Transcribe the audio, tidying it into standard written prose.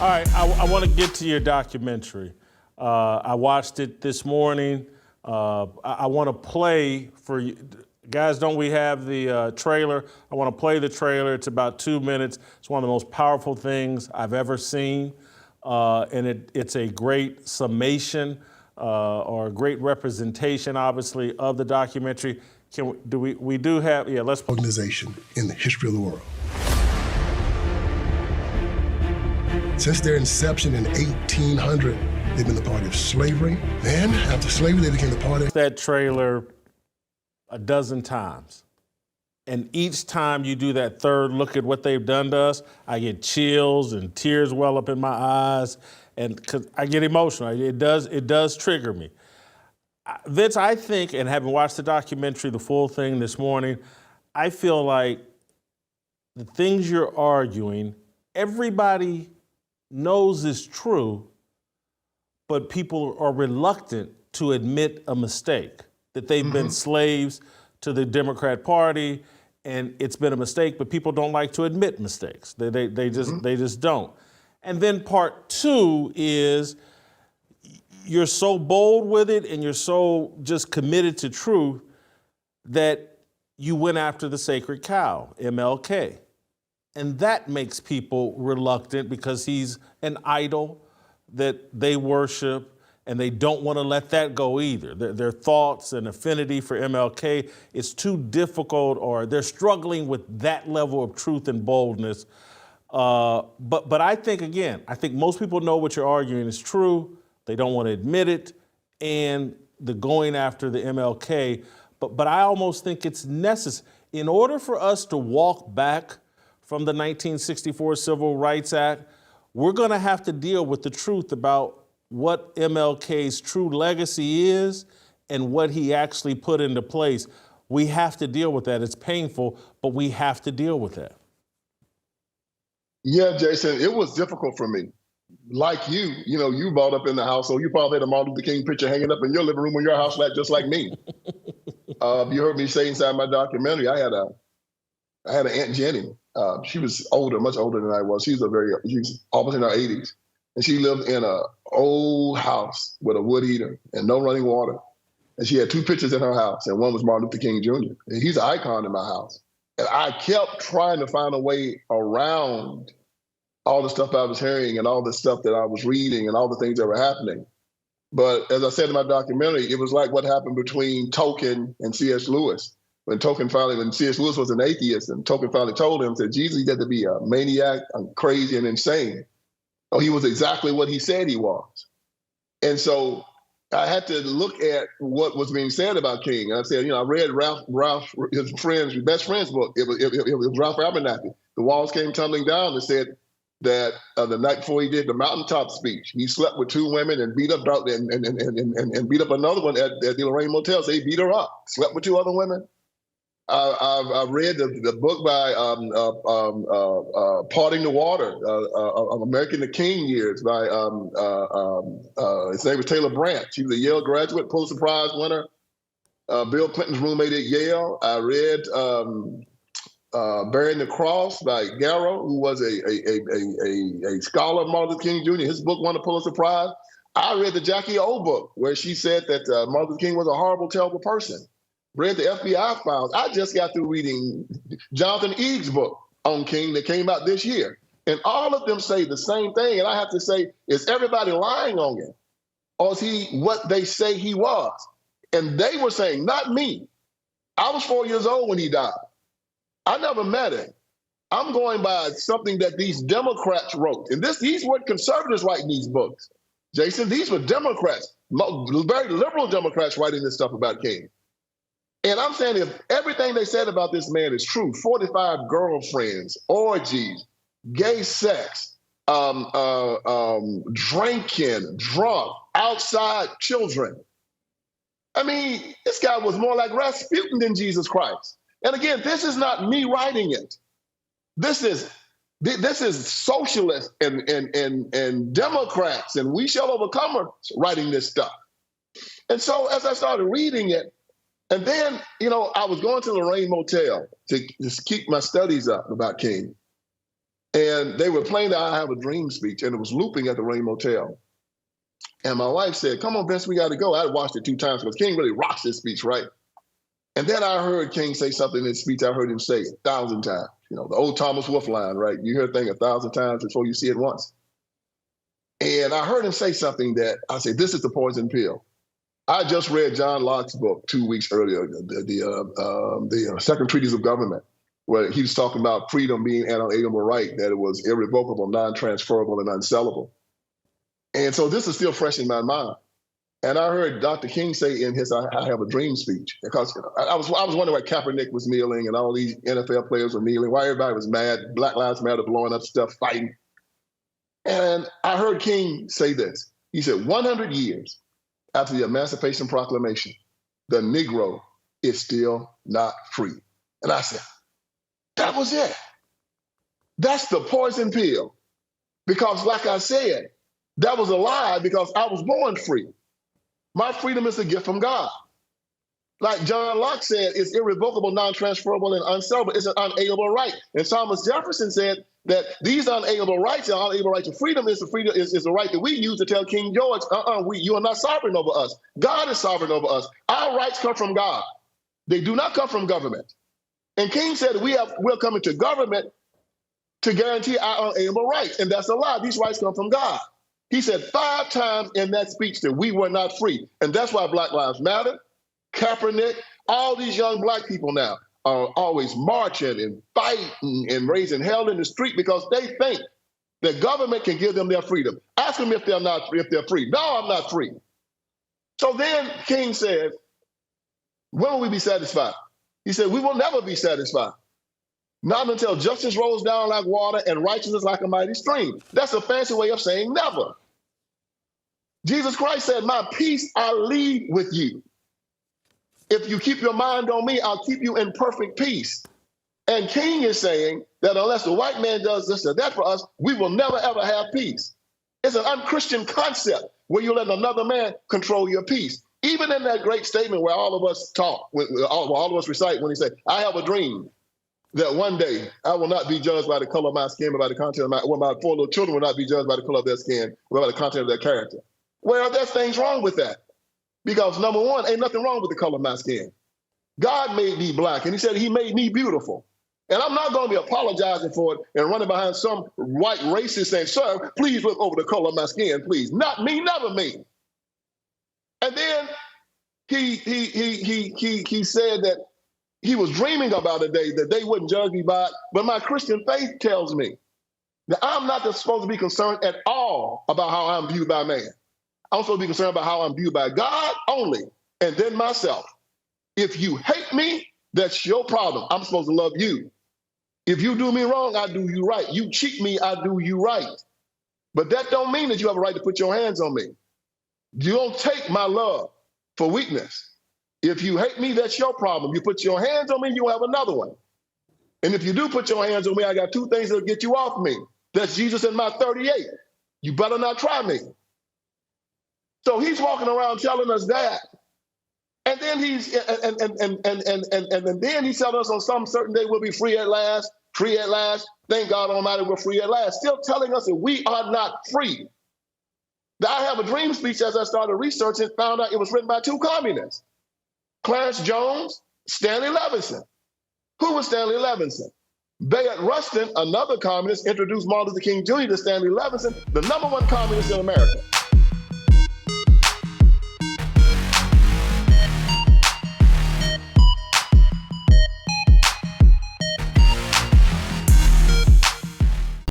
All right, I want to get to your documentary. I watched it this morning. I want to play for you. Guys, don't we have the trailer? I want to play the trailer. It's about 2 minutes. It's one of the most powerful things I've ever seen. And it's a great summation or a great representation, obviously, of the documentary. We do have, yeah, let's. Organization in the history of the world. Since their inception in 1800, they've been the party of slavery. Then, after slavery, they became the party. That trailer a dozen times. And each time you do that third look at what they've done to us, I get chills and tears well up in my eyes, and 'cause I get emotional. It does trigger me. Vince, I think, and having watched the documentary, the full thing this morning, I feel like the things you're arguing, everybody knows is true, but people are reluctant to admit a mistake, that they've been slaves to the Democrat Party, and it's been a mistake, but people don't like to admit mistakes. They just don't. And then part two is you're so bold with it and you're so just committed to truth that you went after the sacred cow, MLK. And that makes people reluctant because he's an idol that they worship, and they don't want to let that go either. Their thoughts and affinity for MLK is too difficult, or they're struggling with that level of truth and boldness. But I think, again, most people know what you're arguing is true. They don't want to admit it, and the going after the MLK. But I almost think it's necessary. In order for us to walk back from the 1964 Civil Rights Act, we're going to have to deal with the truth about what MLK's true legacy is and what he actually put into place. We have to deal with that. It's painful, but we have to deal with that. Yeah, Jason, it was difficult for me. Like you brought up in the household, you probably had a Martin Luther King picture hanging up in your living room in your house, just like me. You heard me say inside my documentary, I had an Aunt Jenny. She was older, much older than I was. She was almost in her 80s. And she lived in an old house with a wood heater and no running water. And she had two pictures in her house, and one was Martin Luther King Jr. And he's an icon in my house. And I kept trying to find a way around all the stuff I was hearing and all the stuff that I was reading and all the things that were happening. But as I said in my documentary, it was like what happened between Tolkien and C.S. Lewis. When C.S. Lewis was an atheist, and Tolkien finally told him that Jesus had to be a maniac, crazy, and insane. Oh, he was exactly what he said he was. And so I had to look at what was being said about King. And I said, I read Ralph, his best friend's book. It was Ralph Abernathy. The walls came tumbling down and said that the night before he did the mountaintop speech, he slept with two women and beat up and beat up another one at the Lorraine Motel. So he beat her up, slept with two other women. I read the book by Parting the Water of American the King years by his name was Taylor Branch. He was a Yale graduate, Pulitzer Prize winner, Bill Clinton's roommate at Yale. I read Bearing the Cross by Garrow, who was a scholar of Martin Luther King Jr. His book won a Pulitzer Prize. I read the Jackie O book, where she said that Martin Luther King was a horrible, terrible person. Read the FBI files. I just got through reading Jonathan Eads' book on King that came out this year. And all of them say the same thing. And I have to say, is everybody lying on him? Or is he what they say he was? And they were saying, not me. I was 4 years old when he died. I never met him. I'm going by something that these Democrats wrote. And these weren't conservatives writing these books, Jason. These were Democrats, very liberal Democrats writing this stuff about King. And I'm saying if everything they said about this man is true, 45 girlfriends, orgies, gay sex, drinking, drunk, outside children. I mean, this guy was more like Rasputin than Jesus Christ. And again, this is not me writing it. This is socialists and Democrats and We Shall Overcome writing this stuff. And so as I started reading it, and then, I was going to the Lorraine Motel to keep my studies up about King. And they were playing the I Have a Dream speech, and it was looping at the Rain Motel. And my wife said, come on, Vince, we got to go. I watched it 2 times because King really rocks his speech, right? And then I heard King say something in his speech I heard him say 1,000 times. You know, the old Thomas Wolfe line, right? You hear a thing 1,000 times before you see it once. And I heard him say something that I said, this is the poison pill. I just read John Locke's book 2 weeks earlier, the Second Treatise of Government, where he was talking about freedom being an unalienable right, that it was irrevocable, non-transferable, and unsellable. And so this is still fresh in my mind. And I heard Dr. King say in his I Have a Dream speech, because I was wondering why Kaepernick was kneeling and all these NFL players were kneeling, why everybody was mad, Black Lives Matter, blowing up stuff, fighting. And I heard King say this. He said, 100 years after the Emancipation Proclamation, the Negro is still not free. And I said, that was it. That's the poison pill. Because like I said, that was a lie because I was born free. My freedom is a gift from God. Like John Locke said, it's irrevocable, non-transferable, and unsellable. It's an unalienable right. And Thomas Jefferson said that these unalienable rights, the unalienable right to freedom is the right that we use to tell King George, you are not sovereign over us. God is sovereign over us. Our rights come from God. They do not come from government. And King said we're coming to government to guarantee our unalienable rights. And that's a lie. These rights come from God. He said 5 times in that speech that we were not free. And that's why Black Lives Matter, Kaepernick, all these young Black people now are always marching and fighting and raising hell in the street because they think that government can give them their freedom. Ask them if they're free. No, I'm not free. So then King said, when will we be satisfied? He said, we will never be satisfied. Not until justice rolls down like water and righteousness like a mighty stream. That's a fancy way of saying never. Jesus Christ said, my peace I leave with you. If you keep your mind on me, I'll keep you in perfect peace. And King is saying that unless the white man does this or that for us, we will never, ever have peace. It's an unchristian concept where you let another man control your peace. Even in that great statement where all of us talk, all of us recite when he said, I have a dream that one day I will not be judged by the color of my skin, but by the content of my 4 little children will not be judged by the color of their skin, but by the content of their character. Well, there's things wrong with that. Because number one, ain't nothing wrong with the color of my skin. God made me Black, and he said he made me beautiful. And I'm not going to be apologizing for it and running behind some white racist saying, sir, please look over the color of my skin, please. Not me, never me. And then he said that he was dreaming about a day that they wouldn't judge me by it, but my Christian faith tells me that I'm not supposed to be concerned at all about how I'm viewed by man. I'm supposed to be concerned about how I'm viewed by God only, and then myself. If you hate me, that's your problem. I'm supposed to love you. If you do me wrong, I do you right. You cheat me, I do you right. But that don't mean that you have a right to put your hands on me. You don't take my love for weakness. If you hate me, that's your problem. You put your hands on me, you have another one. And if you do put your hands on me, I got 2 things that'll get you off me. That's Jesus and my 38. You better not try me. So he's walking around telling us that. And then and then he's telling us on some certain day we'll be free at last, free at last. Thank God Almighty, we're free at last. Still telling us that we are not free. The I Have a Dream speech, as I started researching, found out it was written by 2 communists. Clarence Jones, Stanley Levinson. Who was Stanley Levinson? Bayard Rustin, another communist, introduced Martin Luther King Jr. to Stanley Levinson, the #1 communist in America.